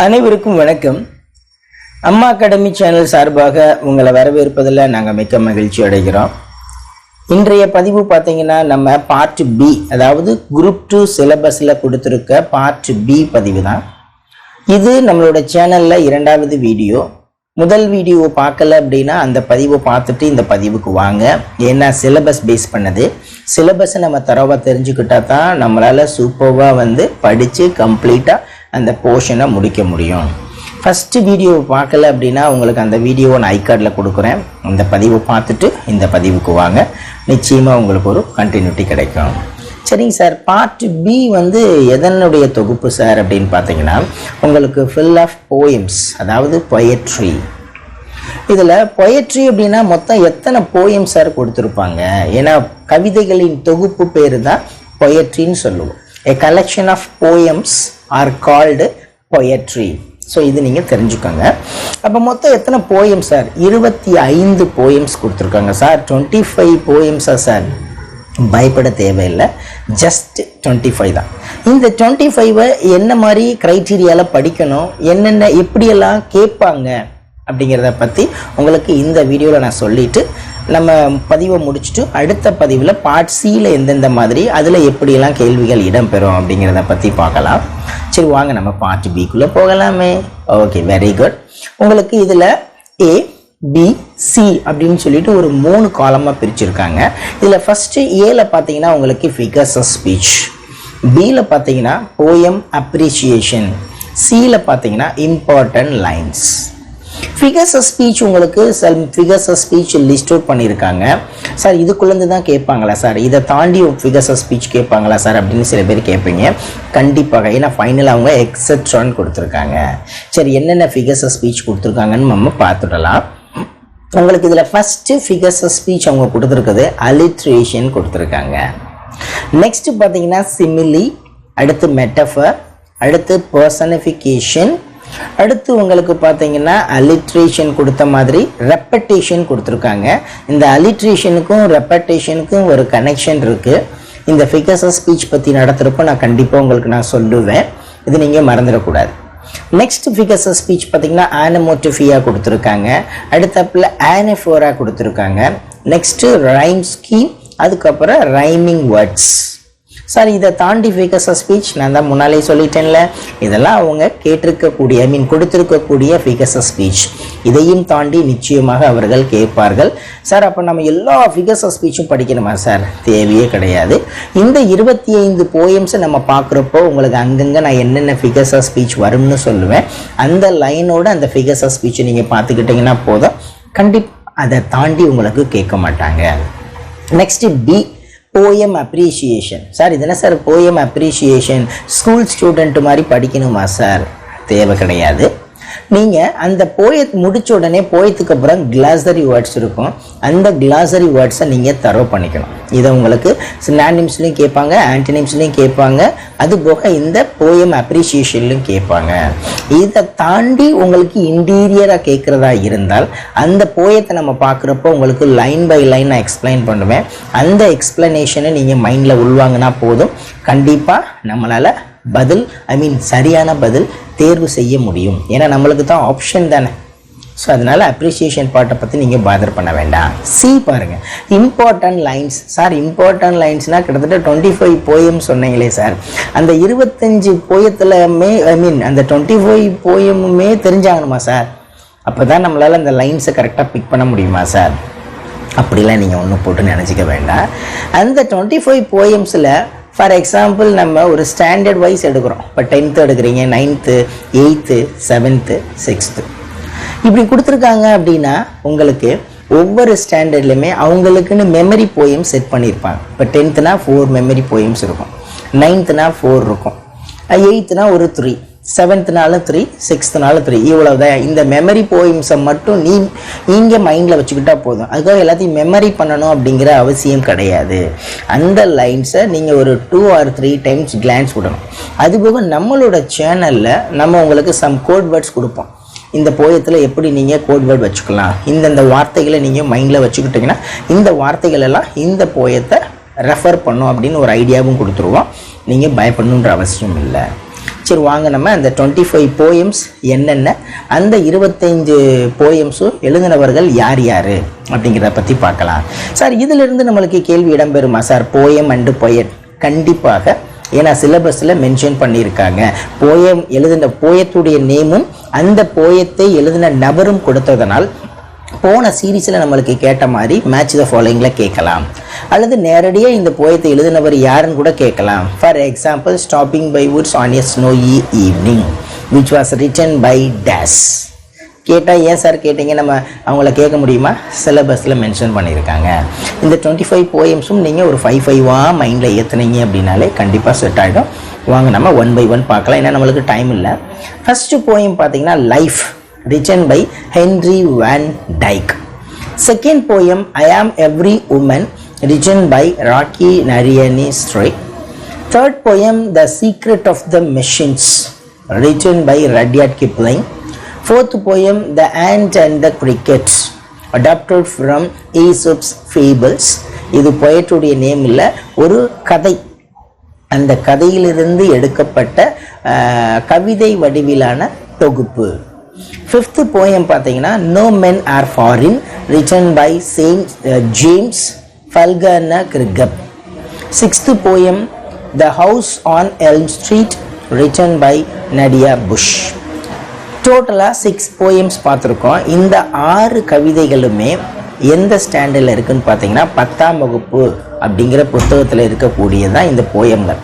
அனைவருக்கும் வணக்கம். அம்மா அகாடமி சேனல் சார்பாக உங்களை வரவேற்பதில் நாங்கள் மிக்க மகிழ்ச்சி அடைகிறோம். இன்றைய பதிவு பார்த்தீங்கன்னா நம்ம பார்ட் பி, அதாவது குரூப் 2 சிலபஸில் கொடுத்துருக்க பார்ட் பி பதிவு தான். இது நம்மளோட சேனலில் இரண்டாவது வீடியோ. முதல் வீடியோ பார்க்கல அப்படின்னா அந்த பதிவை பார்த்துட்டு இந்த பதிவுக்கு வாங்க. ஏன்னா சிலபஸ் பேஸ் பண்ணது. சிலபஸை நம்ம தரவாக தெரிஞ்சுக்கிட்டா தான் நம்மளால் சூப்பராக படித்து கம்ப்ளீட்டாக அந்த போர்ஷனை முடிக்க முடியும். ஃபஸ்ட்டு வீடியோவை பார்க்கல அப்படின்னா உங்களுக்கு அந்த வீடியோவை நான் ஐகார்டில் கொடுக்குறேன். அந்த பதிவை பார்த்துட்டு இந்த பதிவுக்கு வாங்க. நிச்சயமாக உங்களுக்கு ஒரு கண்டினியூட்டி கிடைக்கும். சரிங்க சார், பார்ட் பி எதனுடைய தொகுப்பு சார் அப்படின்னு பார்த்தீங்கன்னா உங்களுக்கு ஃபில் ஆஃப் போயம்ஸ், அதாவது பொயட்ரி. இதில் பொயட்ரி அப்படின்னா மொத்தம் எத்தனை போயம் சார் கொடுத்துருப்பாங்க? ஏன்னா கவிதைகளின் தொகுப்பு பேர் தான் பொயட்ரின்னு சொல்லுவோம். A collection of poems are called poetry. So இது நீங்கள் தெரிஞ்சுக்கோங்க. அப்போ மொத்தம் எத்தனை போயம் சார்? 25 போயம்ஸ் கொடுத்துருக்காங்க சார். 25 போயம்ஸா சார்? பயப்பட தேவையில்லை, ஜஸ்ட் 25 தான். இந்த 25 என்ன மாதிரி க்ரைட்டீரியாவில் படிக்கணும், என்னென்ன எப்படியெல்லாம் கேட்பாங்க அப்படிங்கிறத பற்றி உங்களுக்கு இந்த வீடியோவில் நான் சொல்லிவிட்டு நம்ம பதிவை முடிச்சுட்டு அடுத்த பதிவில் பார்ட் சியில் எந்தெந்த மாதிரி அதில் எப்படியெல்லாம் கேள்விகள் இடம்பெறும் அப்படிங்கிறத பற்றி பார்க்கலாம். சரி வாங்க நம்ம பார்ட் பிக்குள்ளே போகலாமே. Okay, very good. உங்களுக்கு இதில் ஏ பி சி அப்படின்னு சொல்லிட்டு ஒரு 3 காலமாக பிரிச்சுருக்காங்க. இதில் ஃபஸ்ட்டு ஏல பார்த்தீங்கன்னா உங்களுக்கு ஃபிகர்ஸ் ஆஃப் ஸ்பீச், பியில் பார்த்தீங்கன்னா போயம் அப்ரிசியேஷன், சியில் பார்த்தீங்கன்னா important lines. Figures of speech உங்களுக்கு figures of speech list out பண்ணியிருக்காங்க சார். இதுக்குள்ளேருந்து தான் கேட்பாங்களா சார்? இதை தாண்டி ஃபிகர்ஸ் ஆஃப் ஸ்பீச் கேட்பாங்களா சார் அப்படின்னு சில பேர் கேட்பீங்க. கண்டிப்பாக, ஏன்னா ஃபைனல் அவங்க எக்ஸெட்ரான்னு கொடுத்துருக்காங்க. சரி, என்னென்ன ஃபிகர்ஸ் ஆஃப் ஸ்பீச் கொடுத்துருக்காங்கன்னு நம்ம பார்த்துடலாம். உங்களுக்கு இதில் ஃபஸ்ட்டு ஃபிகர்ஸ் ஆஃப் ஸ்பீச் அவங்க கொடுத்துருக்குது அலிட்ரேஷன் கொடுத்துருக்காங்க. நெக்ஸ்ட் பார்த்தீங்கன்னா சிமிலி, அடுத்து மெட்டஃபர், அடுத்து பர்சனிஃபிகேஷன், அடுத்து உங்களுக்கு பார்த்தீங்கன்னா அலிட்ரேஷன் கொடுத்த மாதிரி ரெப்படேஷன் கொடுத்துருக்காங்க. இந்த அலிட்ரேஷனுக்கும் ரெப்படேஷனுக்கும் ஒரு கனெக்ஷன் இருக்குது. இந்த ஃபிகர்ஸ் ஆஃப் ஸ்பீச் பற்றி நடத்துகிறப்போ நான் கண்டிப்பாக உங்களுக்கு நான் சொல்லுவேன், இது நீங்கள் மறந்துடக்கூடாது. நெக்ஸ்ட் ஃபிகர்ஸ் ஆஃப் ஸ்பீச் பார்த்தீங்கன்னா ஆனமோட்டிஃபியா கொடுத்துருக்காங்க, அடுத்தப்பில் ஆனஃபோரா கொடுத்துருக்காங்க. நெக்ஸ்ட்டு ரைம் ஸ்கீம், அதுக்கப்புறம் ரைமிங் வேர்ட்ஸ். சார் இதை தாண்டி ஃபிகர்ஸ் ஆஃப் ஸ்பீச் நான் தான் முன்னாலே சொல்லிட்டேன்ல, இதெல்லாம் அவங்க கேட்டிருக்கக்கூடிய கொடுத்துருக்கக்கூடிய ஃபிகர்ஸ் ஆஃப் ஸ்பீச். இதையும் தாண்டி நிச்சயமாக அவர்கள் கேட்பார்கள். சார் அப்போ நம்ம எல்லா ஃபிகர்ஸ் ஆஃப் ஸ்பீச்சும் படிக்கணுமா சார்? தேவையே கிடையாது. இந்த 25 போயம்ஸை நம்ம பார்க்குறப்போ உங்களுக்கு அங்கங்கே நான் என்னென்ன ஃபிகர்ஸ் ஆஃப் ஸ்பீச் வரும்னு சொல்லுவேன். அந்த லைனோட அந்த ஃபிகர்ஸ் ஆஃப் ஸ்பீச்சை நீங்கள் பார்த்துக்கிட்டிங்கன்னா போதும், கண்டிப்பாக அதை தாண்டி உங்களுக்கு கேட்க மாட்டாங்க. Next B, poem appreciation. Sir இது என்ன sir poem appreciation? School student மாதிரி படிக்கணுமா சார்? தேவை கிடையாது. நீங்கள் அந்த போயத் முடித்த உடனே போயத்துக்கு அப்புறம் கிளாசரி வேர்ட்ஸ் இருக்கும். அந்த கிளாசரி வேர்ட்ஸை நீங்கள் தரவு பண்ணிக்கணும். இதை உங்களுக்கு சினானிம்ஸ்லையும் கேட்பாங்க, ஆன்டினிம்ஸ்லையும் கேட்பாங்க, அதுபோக இந்த போயம் அப்ரிசியேஷன்லையும் கேட்பாங்க. இதை தாண்டி உங்களுக்கு இன்டீரியராக கேட்குறதா இருந்தால் அந்த போயத்தை நம்ம பார்க்குறப்போ உங்களுக்கு லைன் பை லைன் நான் எக்ஸ்பிளைன் பண்ணுவேன். அந்த எக்ஸ்பிளனேஷனை நீங்கள் மைண்டில் உள்வாங்கினா போதும், கண்டிப்பாக நம்மளால் பதில் சரியான பதில் தேர்வு செய்ய முடியும். ஏன்னா நம்மளுக்கு தான் ஆப்ஷன் தானே. ஸோ அதனால் அப்ரிசியேஷன் பார்ட்டை பற்றி நீங்கள் பாதர் பண்ண வேண்டாம். சி பாருங்கள், இம்பார்ட்டன்ட் லைன்ஸ். சார் இம்பார்ட்டன்ட் லைன்ஸ்னால் கிட்டத்தட்ட 25 போயம் சொன்னீங்களே சார், அந்த 25 போயத்துலமே அந்த 25 போயமுமே தெரிஞ்சாகணுமா சார்? அப்போ தான் நம்மளால் அந்த லைன்ஸை கரெக்டாக பிக் பண்ண முடியுமா சார்? அப்படிலாம் நீங்கள் ஒன்றும் போட்டு நினச்சிக்க வேண்டாம். அந்த 25 போயம்ஸில் ஃபார் எக்ஸாம்பிள் நம்ம ஒரு ஸ்டாண்டர்ட் வைஸ் எடுக்கிறோம். இப்போ 10th எடுக்கிறீங்க, 9th, 8th, 7th, 6th இப்படி கொடுத்துருக்காங்க அப்படின்னா உங்களுக்கு ஒவ்வொரு ஸ்டாண்டர்ட்லையுமே அவங்களுக்குன்னு மெமரி போயம் செட் பண்ணியிருப்பாங்க. இப்போ 10th 4 மெமரி போயம்ஸ் இருக்கும், 9th 4 இருக்கும், 8th ஒரு 3, 7th 3, 6th 3, இவ்வளவுதான். இந்த மெமரி போயம்ஸை மட்டும் நீங்கள் மைண்டில் வச்சுக்கிட்டா போதும். அதுக்காக எல்லாத்தையும் மெமரி பண்ணணும் அப்படிங்கிற அவசியம் கிடையாது. அந்த லைன்ஸை நீங்கள் ஒரு 2 or 3 டைம்ஸ் கிளான்ஸ் விடணும். அதுபோக நம்மளோட சேனலில் நம்ம உங்களுக்கு சம் கோட் வேர்ட்ஸ் கொடுப்போம். இந்த போயத்தில் எப்படி நீங்கள் கோட் வேர்ட் வச்சுக்கலாம், இந்தந்த வார்த்தைகளை நீங்கள் மைண்டில் வச்சுக்கிட்டிங்கன்னா இந்த வார்த்தைகள் எல்லாம் இந்த போயத்தை ரெஃபர் பண்ணும் அப்படின்னு ஒரு ஐடியாவும் கொடுத்துருவோம். நீங்கள் பயப்படணுன்ற அவசியம் இல்லை. சரி வாங்க நம்ம அந்த 25 போயம்ஸ் என்னென்ன, அந்த 25 போயம்ஸும் எழுதினவர்கள் யார் யார் அப்படிங்கிறத பற்றி பார்க்கலாம். சார் இதிலிருந்து நம்மளுக்கு கேள்வி இடம்பெறுமா சார்? போயம் அண்டு பொயட் கண்டிப்பாக, ஏன்னா சிலபஸில் மென்ஷன் பண்ணியிருக்காங்க. போயம் எழுதின போயத்துடைய நேமும் அந்த போயத்தை எழுதின நபரும் கொடுத்ததனால் போன சீரீஸில் நம்மளுக்கு கேட்ட மாதிரி மேட்ச் த ஃபாலோயிங்கில் கேட்கலாம், அல்லது நேரடியாக இந்த போயத்தை எழுதினவர் யாருன்னு கூட கேட்கலாம். For example, stopping by woods on a snowy evening which was written by days கேட்டால் ஏன் சார் கேட்டீங்க, நம்ம அவங்கள கேட்க முடியுமா? சிலபஸில் மென்ஷன் பண்ணியிருக்காங்க. இந்த 25 போயம்ஸும் நீங்கள் ஒரு 5-5 மைண்டில் ஏற்றுனீங்க அப்படின்னாலே கண்டிப்பாக செட் ஆகிடும். வாங்க நம்ம 1 by 1 பார்க்கலாம், ஏன்னா நம்மளுக்கு டைம் இல்லை. ஃபஸ்ட்டு போயம் பார்த்தீங்கன்னா life, written by Henry Van Dyke. Second poem, I Am Every Woman, written by Rocky Nariani Strait. Third poem, The Secret of the Machines, written by Rudyard Kipling. Fourth poem, The Ant and the Cricket, adapted from Aesop's Fables. இது poetுடைய name இல்லை, ஒரு கதை. அந்த கதையிலிருந்து எடுக்கப்பட்ட கவிதை வடிவிலான தொகுப்பு. ஃபிஃப்த் போயம் பார்த்தீங்கன்னா no men are foreign, written by saint James Falconer Kirkup. Sixth poem the house on Elm Street, written by Nadia Bush. டோட்டலாக 6 போயம்ஸ் பார்த்துருக்கோம். இந்த 6 கவிதைகளுமே எந்த ஸ்டாண்டர்டில் இருக்குதுன்னு பார்த்தீங்கன்னா 10ஆம் வகுப்பு அப்படிங்கிற புத்தகத்தில் இருக்கக்கூடியதான் இந்த போயம்கள்.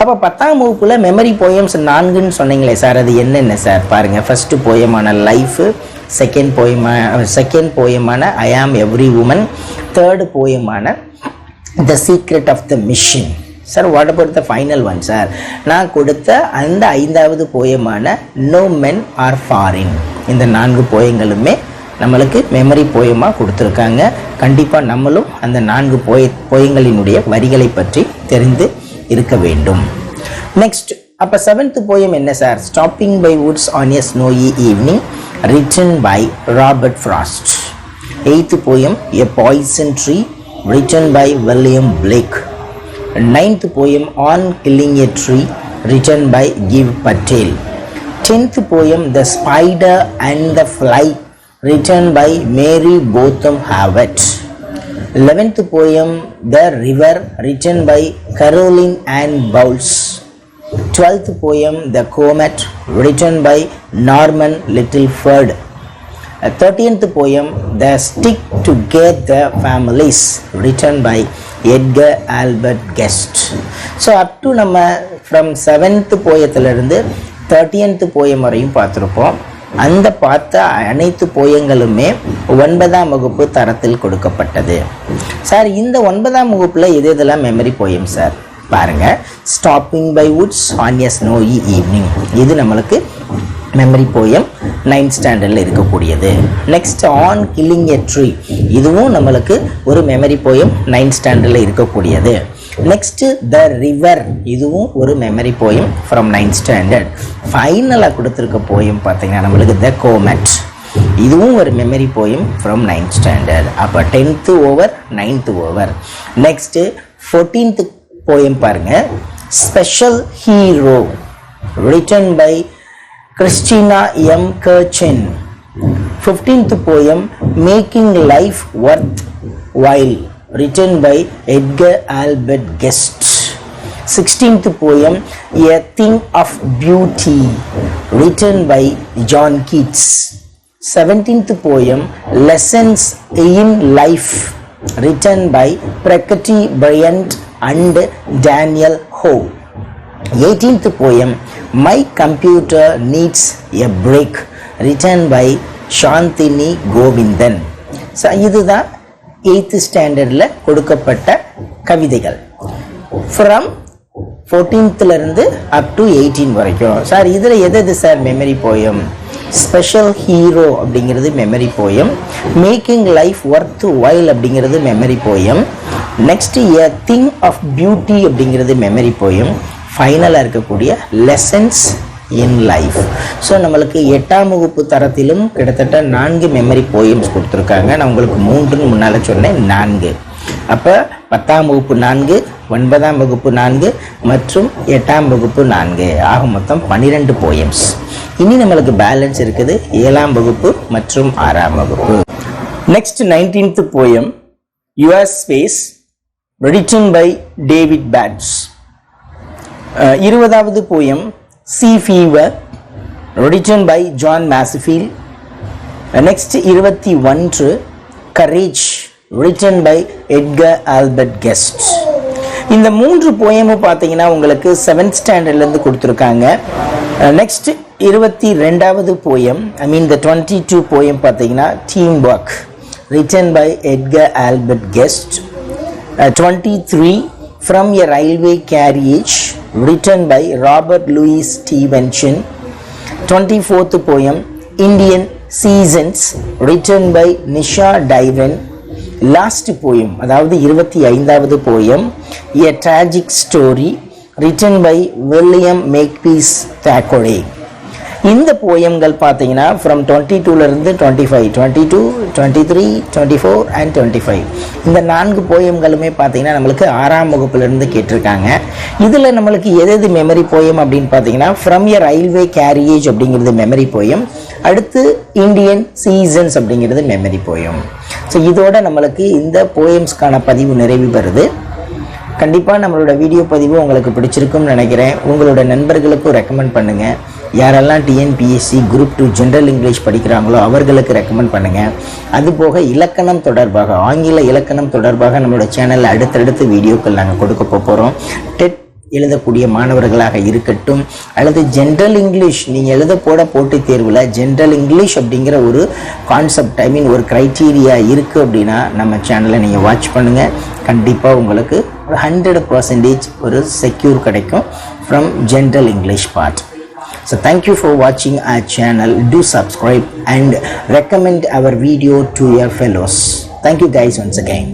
அப்போ 10ஆம் வகுப்பில் மெமரி போயம்ஸ் 4ன்னு சொன்னீங்களே சார், அது என்னென்ன சார்? பாருங்கள், ஃபஸ்ட்டு போயமான லைஃபு, செகண்ட் போயமான I am every woman, third போயமான the secret of the machine. Sir what about the final one sir? நான் கொடுத்த அந்த 5வது போயமான நோ மென் ஆர் ஃபாரின். இந்த 4 போயங்களுமே நம்மளுக்கு மெமரி போயமாக கொடுத்துருக்காங்க. கண்டிப்பாக நம்மளும் அந்த 4 போயங்களினுடைய வரிகளை பற்றி தெரிந்து இருக்க வேண்டும். நெக்ஸ்ட், அப்போ 7th போயம் என்ன sir? Stopping by woods on a snowy evening, written by Robert Frost. 8th poem a poison tree, written by William Blake. 9th poem on killing a tree, written by Gieve Patel. 10th poem the spider and the fly, written by Mary Botham Howitt. 11th poem The River, written by Caroline Ann Bowles. 12th poem The Comet, written by Norman Littleford. 13th poem The Stick Together Families, written by Edgar Albert Guest. So up to நம்ம from 7th போயத்திலிருந்து 13th poem வரையும் பார்த்துருப்போம். அந்த பார்த்த அனைத்து போயங்களுமே 9ஆம் வகுப்பு தரத்தில் கொடுக்கப்பட்டது. சார் இந்த 9ஆம் வகுப்பில் எது எதெல்லாம் மெமரி போயம் சார்? பாருங்கள், stopping by woods on a snowy evening, இது நம்மளுக்கு மெமரி போயம் 9th ஸ்டாண்டர்டில் இருக்கக்கூடியது. Next on killing a tree, இதுவும் நம்மளுக்கு ஒரு மெமரி போயம் 9th ஸ்டாண்டர்டில் இருக்கக்கூடியது. நெக்ஸ்ட்டு த ரிவர், இதுவும் ஒரு memory poem from 9th standard. ஃபைனலாக கொடுத்துருக்க போயம் பார்த்தீங்கன்னா நம்மளுக்கு த கோமெட், இதுவும் ஒரு memory poem from 9th standard. அப்போ 10th over 9th over. Next 14th poem பாருங்கள், special hero, written by Christina M Kerschen. 15th poem making life worth while, written by Edgar Albert Guest. 16th poem A Thing of Beauty, written by John Keats. 17th poem Lessons in Life, written by Prakati Bryant and Daniel Ho. 18th poem My Computer Needs a Break, written by Shantini Govindan. So இதுதான் 8th ஸ்டாண்டர்டில் கொடுக்கப்பட்ட கவிதைகள் from 14th up to 18 வரைக்கும். Sir இதில் எது sir memory poem? Special hero அப்படிங்கிறது memory poem, making life worth while அப்படிங்கிறது memory poem, next a thing of beauty அப்படிங்கிறது மெமரி போயம், ஃபைனலாக இருக்கக்கூடிய லெசன்ஸ் இன் லைஃப். ஸோ நம்மளுக்கு 8ஆம் வகுப்பு தரத்திலும் கிட்டத்தட்ட 4 மெமரி போயம்ஸ் கொடுத்துருக்காங்க. நான் உங்களுக்கு 3ன்னு முன்னால் சொன்னேன், 4. அப்போ 10ஆம் வகுப்பு 4, 9ஆம் வகுப்பு 4 மற்றும் 8ஆம் வகுப்பு 4 ஆக மொத்தம் 12 போயம்ஸ். இனி நம்மளுக்கு பேலன்ஸ் இருக்குது 7ஆம் வகுப்பு மற்றும் 6ஆம் வகுப்பு. Next 19th poem Your Space written by David Batts. 20வது poem Sea Fever written by John Masefield. Next 21 Courage written by Edgar Albert Guest. இந்த 3 போயமும் பார்த்தீங்கன்னா உங்களுக்கு 7th ஸ்டாண்டர்ட்லேருந்து கொடுத்துருக்காங்க. நெக்ஸ்ட் 22வது போயம் the 22 போயம் பார்த்தீங்கன்னா Team Work written by Edgar Albert Guest. 23 From a Railway Carriage written by Robert Louis Stevenson. 24th poem Indian Seasons written by Nisha Divan. Last poem அதாவது 25வது poem A Tragic Story written by William Makepeace Thackeray. இந்த போயம்கள் பார்த்தீங்கன்னா from 22லேருந்து 25, 22, 23, 24 and 25 இந்த 4 போயம்களுமே பார்த்தீங்கன்னா நம்மளுக்கு 6ஆம் வகுப்புலேருந்து கேட்டிருக்காங்க. இதில் நம்மளுக்கு எது மெமரி போயம் அப்படின்னு பார்த்தீங்கன்னா ஃப்ரம் எ ரயில்வே கேரியேஜ் அப்படிங்கிறது மெமரி போயம், அடுத்து இந்தியன் சீசன்ஸ் அப்படிங்கிறது மெமரி போயம். ஸோ இதோட நம்மளுக்கு இந்த போயம்ஸ்க்கான பதிவு நிறைவு பெறுது. கண்டிப்பாக நம்மளோட வீடியோ பதிவு உங்களுக்கு பிடிச்சிருக்கும்னு நினைக்கிறேன். உங்களோட நண்பர்களுக்கும் ரெக்கமெண்ட் பண்ணுங்கள். யாரெல்லாம் டிஎன்பிஎஸ்சி குரூப் 2 ஜென்ரல் இங்கிலீஷ் படிக்கிறாங்களோ அவர்களுக்கு ரெக்கமெண்ட் பண்ணுங்கள். அதுபோக இலக்கணம் தொடர்பாக, ஆங்கில இலக்கணம் தொடர்பாக நம்மளோட சேனலில் அடுத்தடுத்து வீடியோக்கள் நாங்கள் கொடுக்க போகிறோம். டெட் எழுதக்கூடிய மாணவர்களாக இருக்கட்டும் அல்லது ஜென்ரல் இங்கிலீஷ் நீங்கள் எழுத போட்டித் தேர்வில் ஜென்ரல் இங்கிலீஷ் அப்படிங்கிற ஒரு கான்செப்ட் ஒரு க்ரைட்டீரியா இருக்குது அப்படின்னா நம்ம சேனலை நீங்கள் வாட்ச் பண்ணுங்கள். கண்டிப்பாக உங்களுக்கு 100% ஒரு செக்யூர் கிடைக்கும் from general English part. So thank you for watching our channel. Do subscribe and recommend our video to your fellows. Thank you guys once again.